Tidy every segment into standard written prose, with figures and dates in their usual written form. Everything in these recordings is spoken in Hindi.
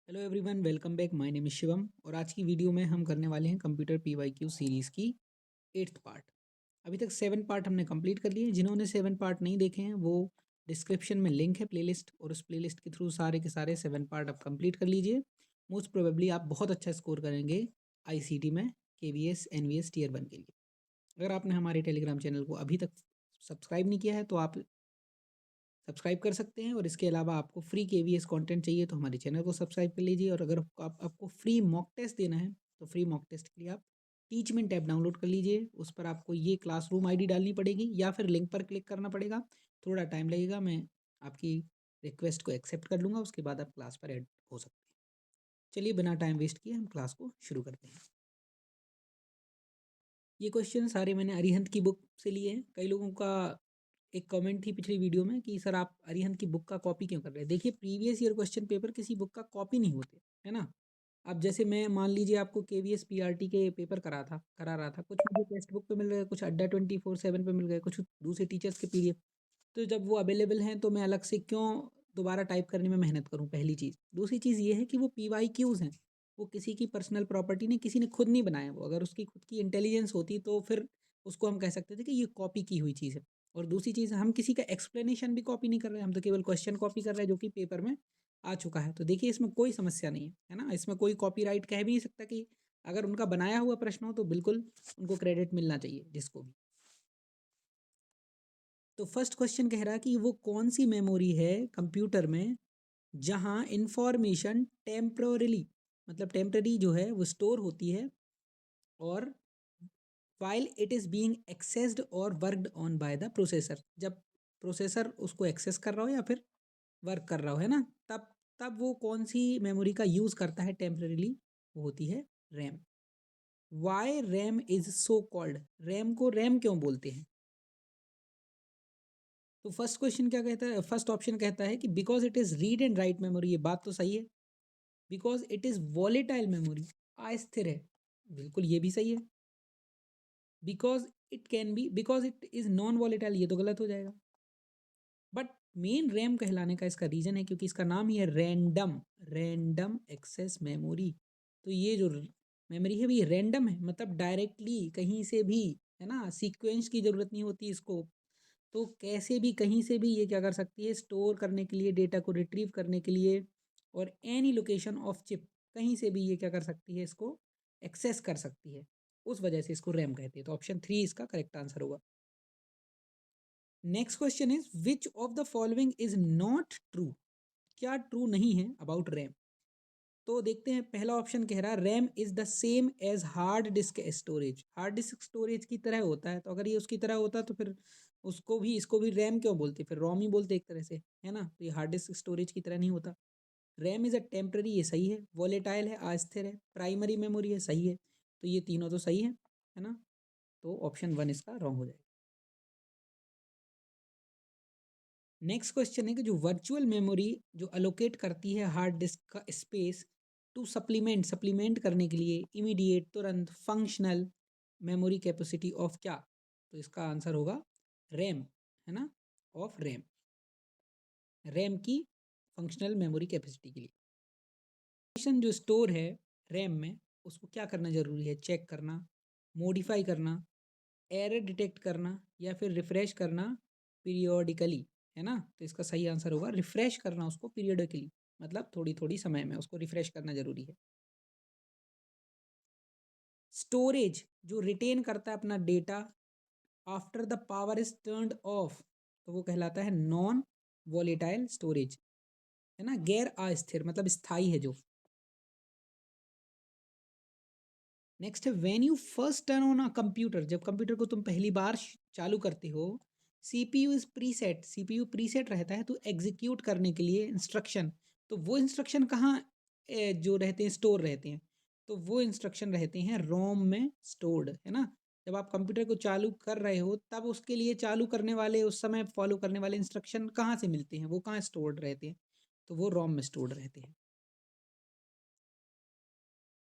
Hello everyone, welcome back. My name is Shivam और आज की वीडियो में हम करने वाले हैं कंप्यूटर पीवाईक्यू सीरीज़ की 8th पार्ट। अभी तक 7 पार्ट हमने कंप्लीट कर लिए। जिन्होंने 7 पार्ट नहीं देखे हैं वो डिस्क्रिप्शन में लिंक है प्लेलिस्ट, और उस प्लेलिस्ट के थ्रू सारे के सारे 7 पार्ट आप कंप्लीट कर लीजिए। मोस्ट प्रोबेबली आप बहुत अच्छा स्कोर करेंगे आईसीटी में, केवीएस एनवीएस टीयर 1 के लिए। अगर आपने हमारे टेलीग्राम चैनल को अभी तक सब्सक्राइब नहीं किया है तो आप सब्सक्राइब कर सकते हैं। और इसके अलावा आपको फ्री केवीएस कंटेंट चाहिए तो हमारे चैनल को सब्सक्राइब कर लीजिए। और अगर आपको फ्री मॉक टेस्ट देना है तो फ्री मॉक टेस्ट के लिए आप टीचमेंट ऐप डाउनलोड कर लीजिए। उस पर आपको ये क्लासरूम आईडी डालनी पड़ेगी या फिर लिंक पर क्लिक करना पड़ेगा। थोड़ा टाइम लगेगा, मैं आपकी रिक्वेस्ट को एक्सेप्ट कर लूँगा, उसके बाद आप क्लास पर ऐड हो सकते हैं। चलिए बिना टाइम वेस्ट किए हम क्लास को शुरू करते हैं। ये क्वेश्चन सारे मैंने अरिहंत की बुक से लिए हैं। कई लोगों का एक कमेंट थी पिछली वीडियो में कि सर आप अरिहंत की बुक का कॉपी क्यों कर रहे हैं। देखिए, प्रीवियस ईयर क्वेश्चन पेपर किसी बुक का कॉपी नहीं होते, है ना। अब जैसे मैं मान लीजिए आपको केवीएस पीआरटी के पेपर करा रहा था, कुछ मुझे टेक्स्ट बुक पे मिल गए, कुछ अड्डा 24/7 पे मिल गए, कुछ दूसरे टीचर्स के पीडीएफ। तो जब वो अवेलेबल हैं तो मैं अलग से क्यों दोबारा टाइप करने में मेहनत करूँ, पहली चीज़। दूसरी चीज़ ये है कि वो पीवाईक्यूज हैं, वो किसी की पर्सनल प्रॉपर्टी नहीं, किसी ने खुद नहीं बनाया। वो अगर उसकी खुद की इंटेलिजेंस होती तो फिर उसको हम कह सकते थे कि ये कॉपी की हुई चीज़ है। और दूसरी चीज़, हम किसी का एक्सप्लेनेशन भी कॉपी नहीं कर रहे हैं, हम तो केवल क्वेश्चन कॉपी कर रहे हैं जो कि पेपर में आ चुका है। तो देखिए, इसमें कोई समस्या नहीं है ना। इसमें कोई कॉपीराइट कह भी नहीं सकता कि अगर उनका बनाया हुआ प्रश्न हो तो बिल्कुल उनको क्रेडिट मिलना चाहिए, जिसको भी। तो फर्स्ट क्वेश्चन कह रहा है कि वो कौन सी मेमोरी है कंप्यूटर में जहां इंफॉर्मेशन टेम्पररी, मतलब टेम्पररी जो है वो स्टोर होती है, और while it is being accessed और worked on by the processor. जब प्रोसेसर उसको एक्सेस कर रहा हो या फिर वर्क कर रहा हो, है ना, तब तब वो कौन सी मेमोरी का यूज़ करता है टेम्परेरीली, वो होती है RAM. Why RAM is so called, RAM को रैम क्यों बोलते हैं। तो फर्स्ट क्वेश्चन क्या कहता है, फर्स्ट ऑप्शन कहता है कि because it is read and write memory. ये बात तो सही है। Because it is volatile memory, अस्थिर है, बिल्कुल ये भी सही है। Because it can be, because it is non volatile, ये तो गलत हो जाएगा। बट मेन रैम कहलाने का इसका रीजन है क्योंकि इसका नाम ही है रैंडम, रैंडम एक्सेस मेमोरी। तो ये जो मेमोरी है ये रैंडम है, मतलब डायरेक्टली कहीं से भी, है ना, सीक्वेंस की जरूरत नहीं होती इसको। तो कैसे भी कहीं से भी ये क्या कर सकती है, स्टोर करने के लिए, डेटा को रिट्रीव करने के लिए, और एनी लोकेशन ऑफ चिप, कहीं से भी ये क्या कर सकती है, इसको एक्सेस कर सकती है। उस वजह से इसको रैम कहते हैं। तो ऑप्शन 3 इसका करेक्ट आंसर होगा। Next question is which of the following is not true. क्या ट्रू नहीं है अबाउट रैम। तो देखते हैं, पहला ऑप्शन कह रहा है RAM is the same as hard disk storage. Hard disk storage की तरह होता है, तो अगर ये उसकी तरह होता तो फिर उसको भी, इसको भी रैम क्यों बोलते, फिर रोम ही बोलते एक तरह से, है ना। तो ये हार्ड डिस्क स्टोरेज की तरह नहीं होता। रैम इज अ टेम्पररी, ये सही है। वॉलेटाइल है, अस्थिर है। प्राइमरी मेमोरी है, सही है। तो ये तीनों तो सही है ना। तो ऑप्शन 1 इसका रॉन्ग हो जाएगा। नेक्स्ट क्वेश्चन है कि जो वर्चुअल मेमोरी जो अलोकेट करती है हार्ड डिस्क का स्पेस टू सप्लीमेंट, सप्लीमेंट करने के लिए, इमीडिएट, तुरंत, फंक्शनल मेमोरी कैपेसिटी ऑफ क्या। तो इसका आंसर होगा रैम, है ना, ऑफ रैम, रैम की फंक्शनल मेमोरी कैपेसिटी के लिए। इंफॉर्मेशन जो स्टोर है रैम में, उसको क्या करना ज़रूरी है, चेक करना, मॉडिफाई करना, एरर डिटेक्ट करना, या फिर रिफ्रेश करना पीरियोडिकली, है ना। तो इसका सही आंसर होगा रिफ्रेश करना उसको पीरियोडिकली, मतलब थोड़ी थोड़ी समय में उसको रिफ्रेश करना जरूरी है। स्टोरेज जो रिटेन करता है अपना data after the power is turned of, तो वो कहलाता है नॉन वॉलेटाइल स्टोरेज, है ना। गैर अस्थिर मतलब स्थाई है जो। नेक्स्ट है when you first turn on a computer, जब कंप्यूटर को तुम पहली बार चालू करते हो, CPU is preset, CPU preset रहता है तो एग्जीक्यूट करने के लिए इंस्ट्रक्शन। तो वो इंस्ट्रक्शन कहाँ जो रहते हैं, स्टोर रहते हैं। तो वो इंस्ट्रक्शन रहते हैं रोम में स्टोर्ड, है ना। जब आप कंप्यूटर को चालू कर रहे हो तब उसके लिए चालू करने वाले, उस समय फॉलो करने वाले इंस्ट्रक्शन कहाँ से मिलते हैं, वो कहाँ स्टोर्ड रहते हैं, तो वो रोम में स्टोर्ड रहते हैं।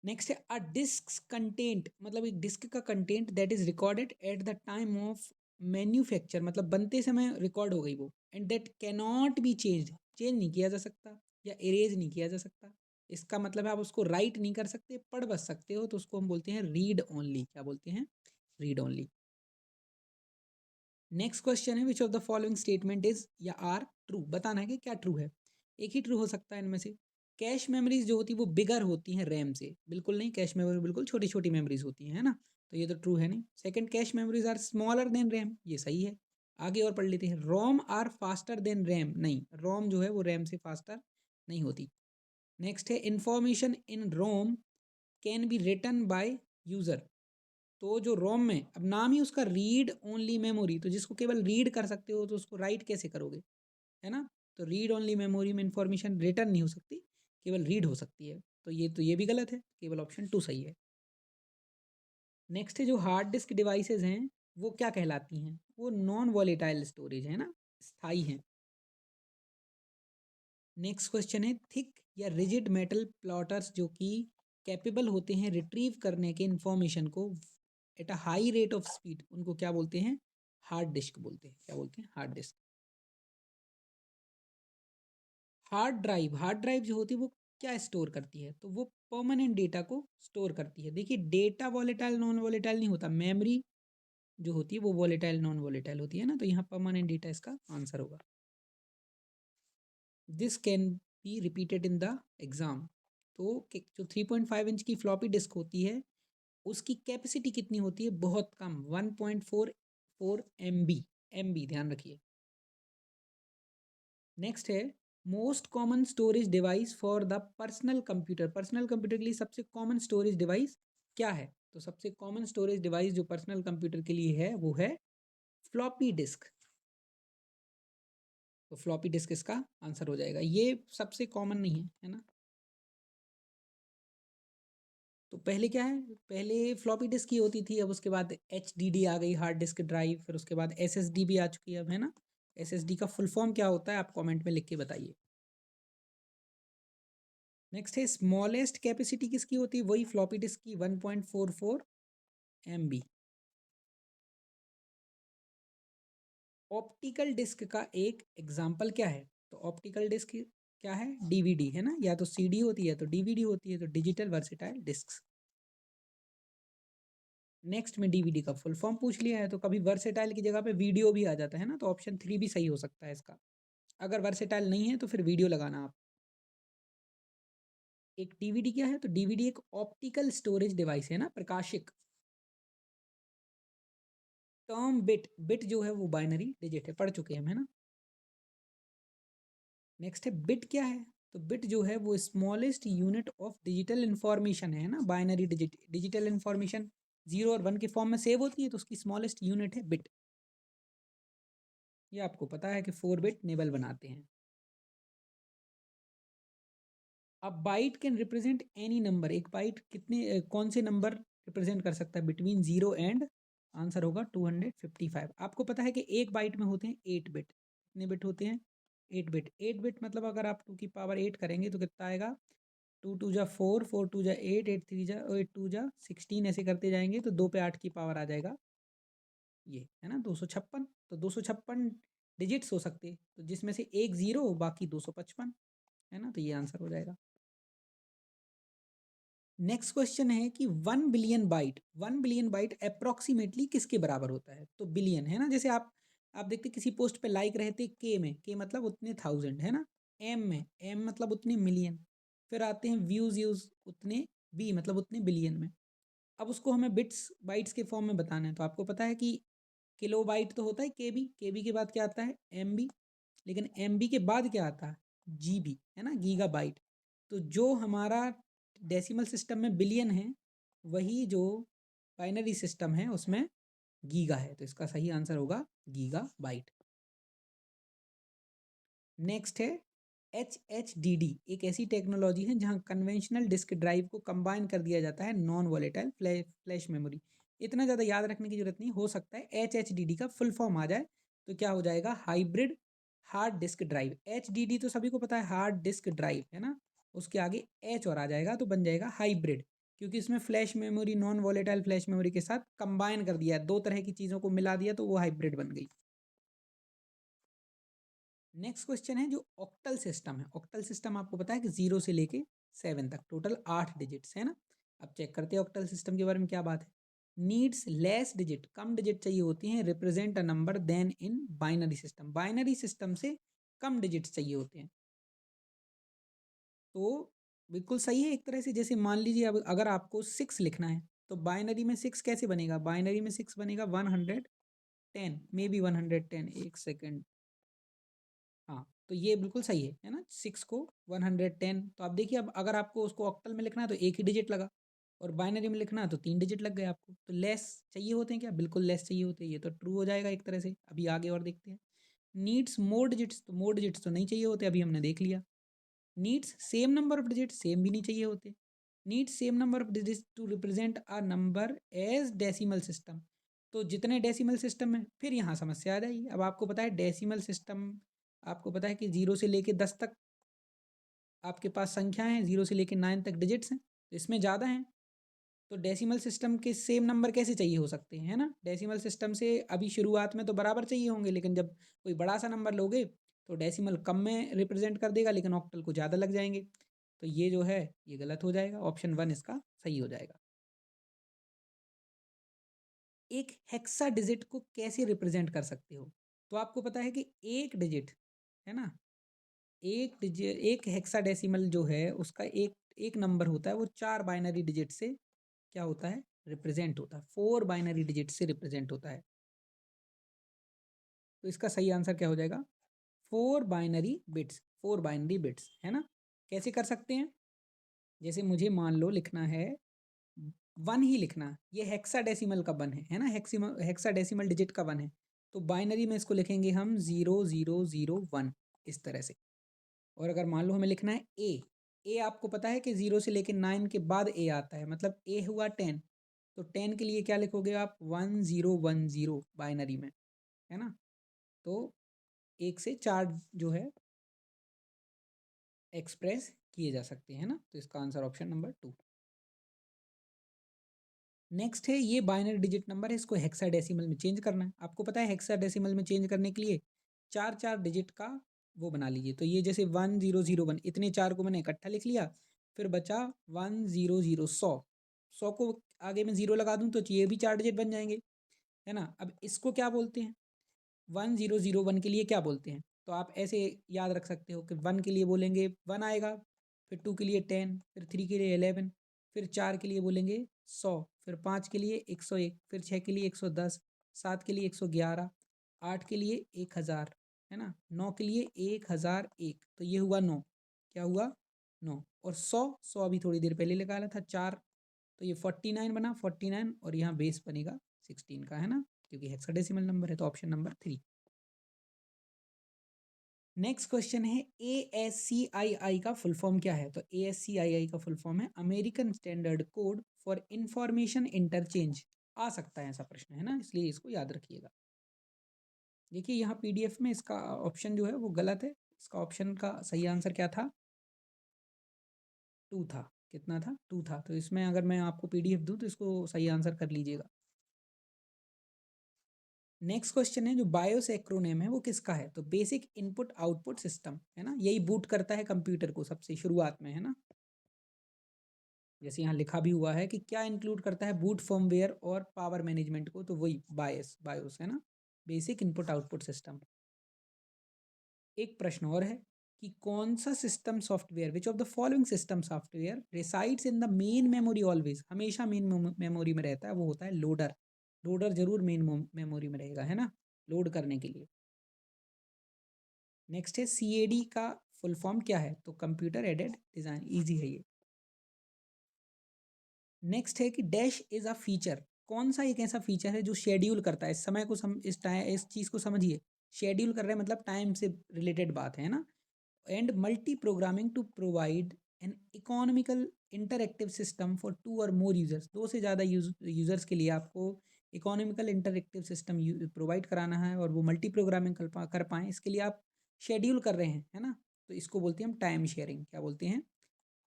नेक्स्ट है अ डिस्क कंटेंट, मतलब एक डिस्क का content that is recorded at the time of manufacture, मतलब बनते समय रिकॉर्ड हो गई वो, and that cannot be change, change नहीं किया जा सकता या इरेज नहीं किया जा सकता। इसका मतलब है आप उसको राइट नहीं कर सकते, पढ़ बस सकते हो, तो उसको हम बोलते हैं रीड ओनली। क्या बोलते हैं? Read only. नेक्स्ट क्वेश्चन है, which of the following statement is या आर ट्रू। बताना है कि क्या ट्रू है। एक ही ट्रू हो सकता है इनमें से। कैश मेमोरीज जो होती है वो बिगर होती हैं रैम से। बिल्कुल नहीं, कैश मेमोरी बिल्कुल छोटी छोटी मेमोरीज होती हैं, है ना। तो ये तो ट्रू है नहीं। Second, cache memories are smaller than RAM, ये सही है। आगे और पढ़ लेते हैं। ROM are faster than RAM, नहीं, रोम जो है वो रैम से फास्टर नहीं होती। नेक्स्ट है, information in ROM can be written by user. तो जो रोम में, अब नाम ही उसका रीड ओनली मेमोरी, तो जिसको केवल रीड कर सकते हो तो उसको राइट कैसे करोगे, है ना। तो रीड ओनली मेमोरी में इंफॉर्मेशन रिटर्न नहीं हो सकती, केवल रीड हो सकती है। तो ये भी गलत है, केवल ऑप्शन 2 सही है। नेक्स्ट है, जो हार्ड डिस्क डिवाइसेज हैं वो क्या कहलाती हैं? वो नॉन वॉलेटाइल स्टोरेज है ना, स्थाई हैं। नेक्स्ट क्वेश्चन है, थिक या रिजिड मेटल प्लॉटर्स जो कि कैपेबल होते हैं रिट्रीव करने के इंफॉर्मेशन को at a high rate of speed, उनको क्या बोलते हैं? हार्ड डिस्क बोलते हैं। क्या बोलते हैं? Hard disk. हार्ड ड्राइव जो होती है वो क्या स्टोर करती है? तो वो परमानेंट डेटा को स्टोर करती है। देखिए, डेटा वॉलेटाइल नॉन वॉलेटाइल नहीं होता, मेमोरी जो होती है वो वॉलेटाइल नॉन वॉलेटाइल होती है ना, तो यहाँ परमानेंट डेटा इसका आंसर होगा। This can be repeated in the exam. तो जो 3.5 इंच की फ्लॉपी डिस्क होती है उसकी कैपेसिटी कितनी होती है? बहुत कम, 1.44 MB, ध्यान रखिए। नेक्स्ट है, most common storage device for the personal computer. Personal computer के लिए सबसे कॉमन स्टोरेज डिवाइस क्या है? तो सबसे कॉमन स्टोरेज डिवाइस जो पर्सनल कंप्यूटर के लिए है वो है फ्लॉपी डिस्क। तो फ्लॉपी डिस्क इसका आंसर हो जाएगा। ये सबसे कॉमन नहीं है, है ना। तो पहले क्या है, पहले फ्लॉपी डिस्क ही होती थी, अब उसके बाद HDD आ गई, हार्ड डिस्क ड्राइव, फिर उसके बाद SSD भी आ चुकी है अब, है ना। SSD का फुल फॉर्म क्या होता है आप कमेंट में लिख के बताइए। नेक्स्ट है, स्मॉलेस्ट कैपेसिटी किसकी होती है? वही फ्लॉपी डिस्क की, 1.44 MB। ऑप्टिकल डिस्क का एक एग्जाम्पल क्या है? तो ऑप्टिकल डिस्क क्या है? DVD, है ना, या तो CD होती है तो DVD होती है, तो डिजिटल वर्सेटाइल डिस्क। नेक्स्ट में DVD का फुल फॉर्म पूछ लिया है, तो कभी वर्सेटाइल की जगह पे वीडियो भी आ जाता है ना, तो ऑप्शन 3 भी सही हो सकता है इसका। अगर वर्सेटाइल नहीं है तो फिर वीडियो लगाना आप। एक DVD क्या है? तो DVD एक ऑप्टिकल स्टोरेज डिवाइस है ना, प्रकाशिक। टर्म बिट, बिट जो है वो बाइनरी डिजिट है, पढ़ चुके हैं हम, है ना। नेक्स्ट है, बिट क्या है? तो बिट जो है वो smallest unit of digital information है ना, बाइनरी डिजिट, डिजिटल इंफॉर्मेशन 0 और 1 के फॉर्म में सेव होती है, तो उसकी स्मॉलेस्ट यूनिट है बिट। ये आपको पता है कि 4 बिट नेबल बनाते हैं। अब byte can represent any number. एक बाइट कितने कौन से नंबर रिप्रेजेंट कर सकता है? बिटवीन 0 एंड, आंसर होगा 255। आपको पता है कि एक बाइट में होते हैं 8 बिट। कितने बिट होते हैं? 8 बिट। 8 बिट मतलब अगर आप 2 की पावर 8 करेंगे तो कितना आएगा? 2 2 जा 4, 4 2 जा 8, 8 3 जा 8 2 जा 16, ऐसे करते जाएंगे तो 2 पे 8 की पावर आ जाएगा, ये है ना 256। तो 256 डिजिट्स हो सकते, तो जिसमें से एक 0, बाकी 255, है ना, तो ये आंसर हो जाएगा। नेक्स्ट क्वेश्चन है कि 1 बिलियन बाइट अप्रोक्सीमेटली किसके बराबर होता है? तो बिलियन, है ना, जैसे आप देखते किसी पोस्ट पे लाइक रहते के में, के मतलब उतने थाउजेंड, है ना। एम में, एम मतलब उतने मिलियन। फिर आते हैं व्यूज यूज, उतने बी मतलब उतने बिलियन में। अब उसको हमें बिट्स बाइट्स के फॉर्म में बताना है, तो आपको पता है कि किलो बाइट तो होता है केबी के बाद क्या आता है? MB। लेकिन MB के बाद क्या आता है? GB, है ना, गीगा बाइट। तो जो हमारा डेसिमल सिस्टम में बिलियन है, वही जो बाइनरी सिस्टम है उसमें गीगा है, तो इसका सही आंसर होगा गीगा बाइट। नेक्स्ट है, HDD एक ऐसी टेक्नोलॉजी है जहां कन्वेंशनल डिस्क ड्राइव को कंबाइन कर दिया जाता है नॉन वॉलेटाइल फ्लैश मेमोरी। इतना ज़्यादा याद रखने की जरूरत नहीं, हो सकता है HDD का फुल फॉर्म आ जाए, तो क्या हो जाएगा? Hybrid hard disk drive. HDD तो सभी को पता है, हार्ड डिस्क ड्राइव, है ना, उसके आगे H और आ जाएगा तो बन जाएगा हाइब्रिड, क्योंकि इसमें flash memory non volatile flash memory के साथ कंबाइन कर दिया है, दो तरह की चीज़ों को मिला दिया, तो वो हाइब्रिड बन गई। नेक्स्ट क्वेश्चन है जो ऑक्टल सिस्टम है। ऑक्टल सिस्टम आपको पता है कि 0 से लेके 7 तक टोटल 8 डिजिट्स है ना। अब चेक करते हैं ऑक्टल सिस्टम के बारे में क्या बात है। नीड्स लेस डिजिट, कम डिजिट चाहिए होती हैं, represent a number than in binary system. Binary system से कम डिजिट्स चाहिए होते हैं। तो बिल्कुल सही है एक तरह से। जैसे मान लीजिए अब अगर आपको 6 लिखना है तो बाइनरी में 6 कैसे बनेगा। बाइनरी में 6 बनेगा 110, मे बी 110, एक सेकेंड। हाँ, तो ये बिल्कुल सही है ना। 6 को 110, तो आप देखिए अब अगर आपको उसको ऑक्टल में लिखना है तो एक ही डिजिट लगा, और बाइनरी में लिखना है तो 3 डिजिट लग गए आपको। तो लेस चाहिए होते हैं क्या, बिल्कुल लेस चाहिए होते हैं। ये तो ट्रू हो जाएगा एक तरह से। अभी आगे और देखते हैं। नीड्स मोर डिजिट्स, तो मोर डिजिट्स तो नहीं चाहिए होते, अभी हमने देख लिया। Needs same number of digit, same भी नहीं चाहिए होते। Needs same number of digits to represent a number as decimal system. तो जितने डेसिमल सिस्टम है, फिर यहाँ समस्या आ जाएगी। अब आपको पता है डेसिमल सिस्टम, आपको पता है कि 0 से लेके 10 तक आपके पास संख्याएं हैं, 0 से लेके 9 तक डिजिट्स हैं, तो इसमें ज़्यादा हैं। तो डेसिमल सिस्टम के सेम नंबर कैसे चाहिए हो सकते हैं, है ना। डेसिमल सिस्टम से अभी शुरुआत में तो बराबर चाहिए होंगे, लेकिन जब कोई बड़ा सा नंबर लोगे तो डेसिमल कम में रिप्रेजेंट कर देगा, लेकिन ऑक्टल को ज़्यादा लग जाएंगे। तो ये जो है ये गलत हो जाएगा, ऑप्शन 1 इसका सही हो जाएगा। एक हेक्सा डिजिट को कैसे रिप्रेजेंट कर सकते हो। तो आपको पता है कि एक डिजिट, है ना, एक डिजिट, एक हेक्साडेसिमल जो है उसका एक एक नंबर होता है, वो 4 बाइनरी डिजिट से क्या होता है, रिप्रेजेंट होता है। 4 बाइनरी डिजिट से रिप्रेजेंट होता है। तो इसका सही आंसर क्या हो जाएगा, 4 बाइनरी बिट्स। 4 बाइनरी बिट्स, है ना। कैसे कर सकते हैं, जैसे मुझे मान लो लिखना है 1 ही लिखना, ये हेक्साडेसिमल का 1 है ना, हेक्साडेसिमल डिजिट का 1 है। तो बाइनरी में इसको लिखेंगे हम 0001 इस तरह से। और अगर मान लो हमें लिखना है ए आपको पता है कि 0 से लेकर 9 के बाद ए आता है, मतलब ए हुआ 10। तो 10 के लिए क्या लिखोगे आप, 1010 बाइनरी में, है ना। तो 1 से 4 जो है एक्सप्रेस किए जा सकते हैं ना। तो इसका आंसर ऑप्शन नंबर 2। नेक्स्ट है, ये बाइनरी डिजिट नंबर है, इसको हेक्साडेसिमल में चेंज करना है। आपको पता है हेक्साडेसिमल में चेंज करने के लिए 4 डिजिट का वो बना लीजिए। तो ये जैसे 1001, इतने 4 को मैंने इकट्ठा लिख लिया, फिर बचा 100, 100 को आगे में 0 लगा दूं तो ये भी 4 डिजिट बन जाएंगे, है ना। अब इसको क्या बोलते हैं, 1001 के लिए क्या बोलते हैं। तो आप ऐसे याद रख सकते हो कि 1 के लिए बोलेंगे 1 आएगा, फिर 2 के लिए 10, फिर 3 के लिए 11, फिर 4 के लिए बोलेंगे 100, फिर 5 के लिए 101, फिर 6 के लिए 110, 7 के लिए 111, 8 के लिए 1000, है ना, 9 के लिए 1001। तो ये हुआ 9, क्या हुआ 9, और 100 अभी थोड़ी देर पहले निकाला था 4, तो ये 49 बना, 49, और यहाँ बेस बनेगा 16 का, है ना, क्योंकि हेक्साडेसिमल नंबर है। तो ऑप्शन नंबर 3। नेक्स्ट क्वेश्चन है, ASCII का फुल फॉर्म क्या है। तो ASCII का फुल फॉर्म है American Standard Code for Information Interchange. आ सकता है ऐसा प्रश्न, है ना, इसलिए इसको याद रखिएगा। देखिए यहाँ PDF में इसका ऑप्शन जो है वो गलत है। इसका ऑप्शन का सही आंसर क्या था, 2 था। कितना था, 2 था। तो इसमें अगर मैं आपको PDF दूं तो इसको सही आंसर कर लीजिएगा। नेक्स्ट क्वेश्चन है, जो बायोस एक्रोनेम है वो किसका है। तो बेसिक इनपुट आउटपुट सिस्टम, है ना, यही बूट करता है कंप्यूटर को सबसे शुरुआत में, है ना। जैसे यहाँ लिखा भी हुआ है कि क्या इंक्लूड करता है बूट फर्मवेयर और पावर मैनेजमेंट को, तो वही बायोस है ना, बेसिक इनपुट आउटपुट सिस्टम। एक प्रश्न और है कि कौन सा system software, which of the following system software resides in the main memory always, हमेशा मेन मेमोरी में रहता है, वो होता है लोडर। लोडर जरूर मेन मेमोरी में रहेगा, है ना, लोड करने के लिए। नेक्स्ट है, CAD का फुल फॉर्म क्या है। तो कंप्यूटर एडेड डिजाइन, इजी है ये। नेक्स्ट है कि डैश इज अ फीचर, कौन सा एक ऐसा फीचर है जो शेड्यूल करता है, इस समय को इस चीज को समझिए। शेड्यूल कर रहे हैं मतलब टाइम से रिलेटेड बात है ना। And multi programming to provide an economical interactive system for 2 or more users, 2 से ज़्यादा यूजर्स के लिए आपको इकोनॉमिकल इंटरएक्टिव सिस्टम प्रोवाइड कराना है, और वो मल्टी प्रोग्रामिंग कर पाएँ, इसके लिए आप शेड्यूल कर रहे हैं, है ना। तो इसको बोलते हैं हम टाइम शेयरिंग। क्या बोलते हैं,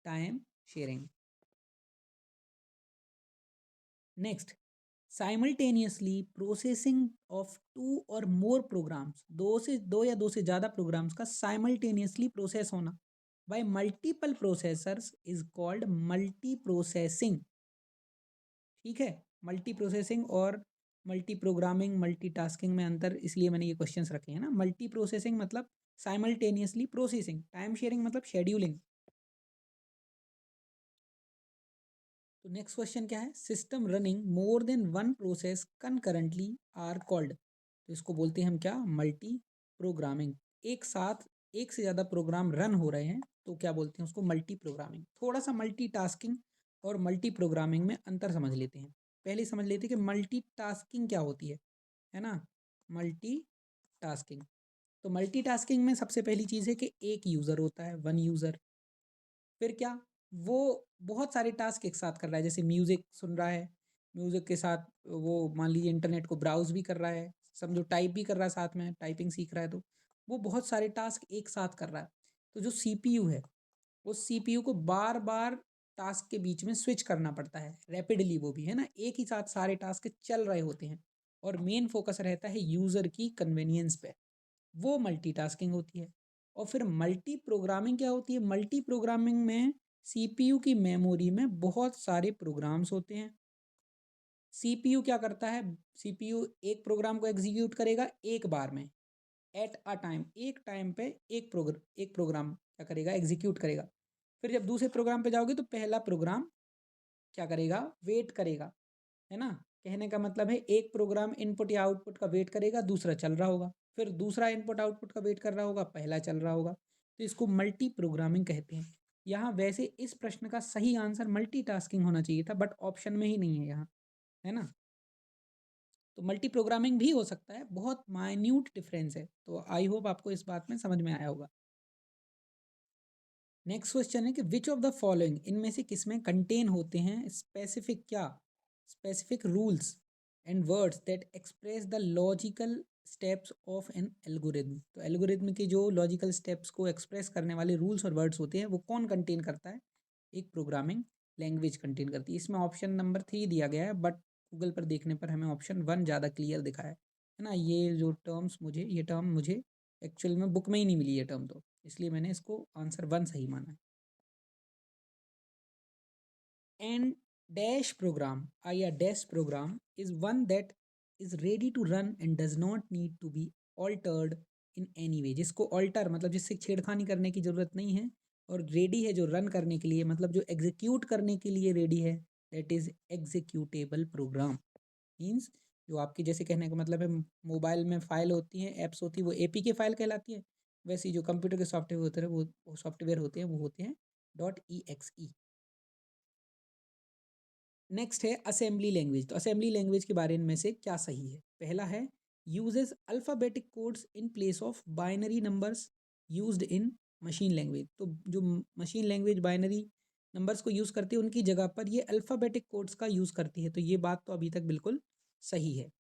time sharing. Next, simultaneously processing of two or more programmes, दो या दो से ज़्यादा प्रोग्राम्स का साइमल्टेनियसली प्रोसेस होना by multiple processors is called multi processing. ठीक है, मल्टी प्रोसेसिंग और मल्टी प्रोग्रामिंग, मल्टी टास्किंग में अंतर, इसलिए मैंने ये क्वेश्चंस रखे हैं ना। मल्टी प्रोसेसिंग मतलब साइमल्टेनियसली प्रोसेसिंग, टाइम शेयरिंग मतलब शेड्यूलिंग। तो नेक्स्ट क्वेश्चन क्या है, system running more than one process concurrently are called. तो इसको बोलते हैं हम क्या, मल्टी प्रोग्रामिंग। एक साथ एक से ज़्यादा प्रोग्राम रन हो रहे हैं तो क्या बोलते हैं उसको, मल्टी प्रोग्रामिंग। थोड़ा सा मल्टी टास्किंग और मल्टी प्रोग्रामिंग में अंतर समझ लेते हैं। पहले समझ लेते हैं कि मल्टी टास्किंग क्या होती है ना। मल्टी टास्किंग, तो मल्टी टास्किंग में सबसे पहली चीज़ है कि एक यूज़र होता है, वन यूज़र। फिर क्या, वो बहुत सारे टास्क एक साथ कर रहा है, जैसे म्यूज़िक सुन रहा है, म्यूज़िक के साथ वो मान लीजिए इंटरनेट को ब्राउज़ भी कर रहा है, समझो टाइप भी कर रहा है, साथ में टाइपिंग सीख रहा है, तो वो बहुत सारे टास्क एक साथ कर रहा है। तो जो सीपीयू है, उस सीपीयू को बार बार टास्क के बीच में स्विच करना पड़ता है रैपिडली, वो भी है ना, एक ही साथ सारे टास्क चल रहे होते हैं और मेन फोकस रहता है यूज़र की कन्वीनियंस पे, वो मल्टीटास्किंग होती है। और फिर मल्टी प्रोग्रामिंग क्या होती है, मल्टी प्रोग्रामिंग में सीपीयू की मेमोरी में बहुत सारे प्रोग्राम्स होते हैं। सीपीयू क्या करता है, सीपीयू एक प्रोग्राम को एग्जीक्यूट करेगा एक बार में, एट अ टाइम, एक टाइम पे एक प्रोग्राम क्या करेगा, एग्जीक्यूट करेगा। फिर जब दूसरे प्रोग्राम पे जाओगे तो पहला प्रोग्राम क्या करेगा, वेट करेगा, है ना। कहने का मतलब है एक प्रोग्राम इनपुट या आउटपुट का वेट करेगा, दूसरा चल रहा होगा, फिर दूसरा इनपुट आउटपुट का वेट कर रहा होगा, पहला चल रहा होगा। तो इसको मल्टी प्रोग्रामिंग कहते हैं। यहाँ वैसे इस प्रश्न का सही आंसर मल्टीटास्किंग होना चाहिए था, बट ऑप्शन में ही नहीं है यहाँ, है ना। तो मल्टी प्रोग्रामिंग भी हो सकता है, बहुत माइन्यूट डिफरेंस है। तो आई होप आपको इस बात में समझ में आया होगा। नेक्स्ट क्वेश्चन है कि विच ऑफ द फॉलोइंग, इनमें से किसमें कंटेन होते हैं स्पेसिफिक क्या, specific rules and words that express the logical steps of an algorithm. तो एल्गोरिथम के जो लॉजिकल स्टेप्स को एक्सप्रेस करने वाले रूल्स और वर्ड्स होते हैं वो कौन कंटेन करता है, एक प्रोग्रामिंग लैंग्वेज कंटेन करती है। इसमें ऑप्शन नंबर 3 दिया गया है, बट गूगल पर देखने पर हमें ऑप्शन 1 ज़्यादा क्लियर दिखा है ना। ये जो टर्म्स मुझे, ये टर्म मुझे एक्चुअल में बुक में ही नहीं मिली ये टर्म, तो इसलिए मैंने इसको आंसर 1 सही माना है। And dash program, a dash program is one that is ready to run and does not need to be altered in any way। जिसको alter मतलब जिससे छेड़खानी करने की ज़रूरत नहीं है, और रेडी है जो रन करने के लिए, मतलब जो एग्जीक्यूट करने के लिए रेडी है, that is executable program. Means जो आपकी, जैसे कहने का मतलब है मोबाइल में फ़ाइल होती हैं, ऐप्स होती है, वो एपीके फाइल कहलाती है। वैसे ही जो कंप्यूटर के सॉफ्टवेयर होते हैं वो सॉफ्टवेयर होते हैं, वो होते हैं .exe। नेक्स्ट है असेंबली लैंग्वेज। तो असेंबली लैंग्वेज के बारे में से क्या सही है, पहला है uses alphabetic codes in place of binary numbers used in machine language. तो जो मशीन लैंग्वेज बाइनरी नंबर्स को यूज़ करती है उनकी जगह पर ये अल्फ़ाबेटिक कोड्स का यूज़ करती है, तो ये बात तो अभी तक बिल्कुल सही है।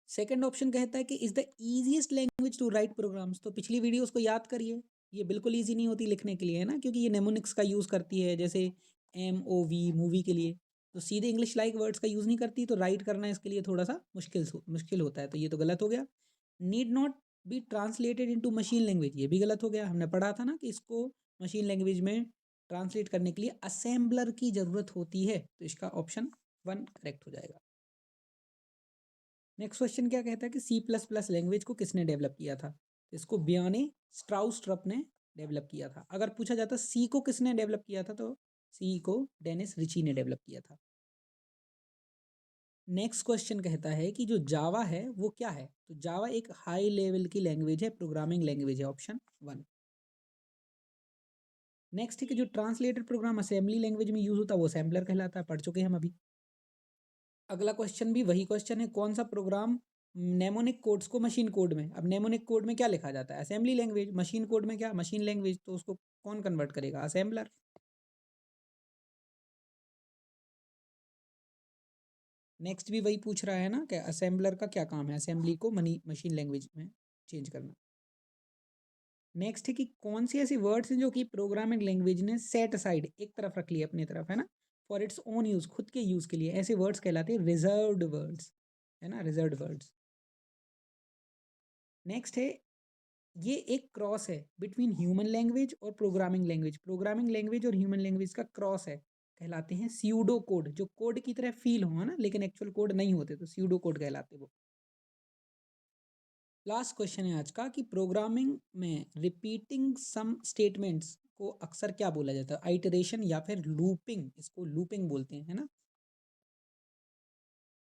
सेकंड ऑप्शन कहता है कि is the easiest language to write programs. तो पिछली वीडियोस को याद करिए, ये बिल्कुल ईजी नहीं होती लिखने के लिए, है ना, क्योंकि ये नेमोनिक्स का यूज़ करती है, जैसे MOV मूवी के लिए। तो सीधे इंग्लिश लाइक वर्ड्स का यूज़ नहीं करती, तो राइट करना इसके लिए थोड़ा सा मुश्किल होता है, तो ये तो गलत हो गया। Need not be translated into machine language, ये भी गलत हो गया। हमने पढ़ा था ना कि इसको मशीन लैंग्वेज में ट्रांसलेट करने के लिए असेंबलर की ज़रूरत होती है, तो इसका ऑप्शन 1 करेक्ट हो जाएगा। नेक्स्ट क्वेश्चन क्या कहता है कि C++ लैंग्वेज को किसने डेवलप किया था, तो इसको बियाने स्ट्राउस्ट्रप ने डेवलप किया था। अगर पूछा जाता सी को किसने डेवलप किया था, तो सी को डेनिस रिची ने डेवलप किया था। नेक्स्ट क्वेश्चन कहता है कि जो जावा है वो क्या है, तो जावा एक हाई लेवल की लैंग्वेज है, प्रोग्रामिंग लैंग्वेज है, ऑप्शन 1। नेक्स्ट है कि जो ट्रांसलेटेड प्रोग्राम असेंबली लैंग्वेज में यूज होता है वो असेंबलर कहलाता है, पढ़ चुके हैं हम अभी। अगला क्वेश्चन भी वही क्वेश्चन है, कौन सा प्रोग्राम नेमोनिक कोड्स को मशीन कोड में, अब नेमोनिक कोड में क्या लिखा जाता है, असेंबली लैंग्वेज, मशीन कोड में क्या, मशीन लैंग्वेज, तो उसको कौन कन्वर्ट करेगा, असेंबलर। नेक्स्ट भी वही पूछ रहा है ना कि असेंबलर का क्या काम है, असेंबली को मशीन लैंग्वेज में चेंज करना। नेक्स्ट है कि कौन सी ऐसी वर्ड्स हैं जो कि प्रोग्रामिंग लैंग्वेज ने सेट असाइड, एक तरफ रख लिया अपनी तरफ, है ना, फॉर इट्स ओन यूज़, खुद के यूज़ के लिए, ऐसे वर्ड्स कहलाते हैं रिजर्व्ड वर्ड्स, है ना, रिजर्व्ड वर्ड्स। नेक्स्ट है, ये एक क्रॉस है बिटवीन ह्यूमन लैंग्वेज और प्रोग्रामिंग लैंग्वेज। प्रोग्रामिंग लैंग्वेज और ह्यूमन लैंग्वेज का क्रॉस है, कहलाते हैं स्यूडो कोड। जो कोड की तरह फील हो, है ना, लेकिन एक्चुअल कोड नहीं होते, तो स्यूडो कोड कहलाते वो। लास्ट क्वेश्चन है आज का कि प्रोग्रामिंग में रिपीटिंग सम स्टेटमेंट्स को अक्सर क्या बोला जाता है, आइटरेशन या फिर लूपिंग, इसको लूपिंग बोलते हैं, है ना।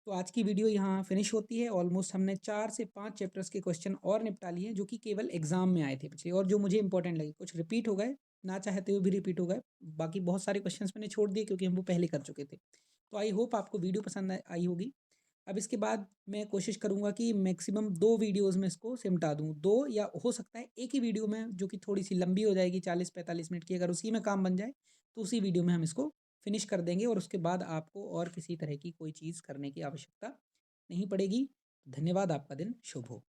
तो आज की वीडियो यहाँ फिनिश होती है। ऑलमोस्ट हमने 4 से 5 चैप्टर्स के क्वेश्चन और निपटा लिए, जो कि केवल एग्जाम में आए थे पिछले, और जो मुझे इंपॉर्टेंट लगे। कुछ रिपीट हो गए, ना चाहते हुए भी रिपीट हो गए। बाकी बहुत सारे क्वेश्चंस मैंने छोड़ दिए क्योंकि हम वो पहले कर चुके थे। तो आई होप आपको वीडियो पसंद आई होगी। अब इसके बाद मैं कोशिश करूँगा कि मैक्सिमम 2 वीडियोज़ में इसको सिमटा दूँ, 2 या हो सकता है एक ही वीडियो में, जो कि थोड़ी सी लंबी हो जाएगी, 40-45 मिनट की। अगर उसी में काम बन जाए तो उसी वीडियो में हम इसको फिनिश कर देंगे, और उसके बाद आपको और किसी तरह की कोई चीज़ करने की आवश्यकता नहीं पड़ेगी। धन्यवाद, आपका दिन शुभ हो।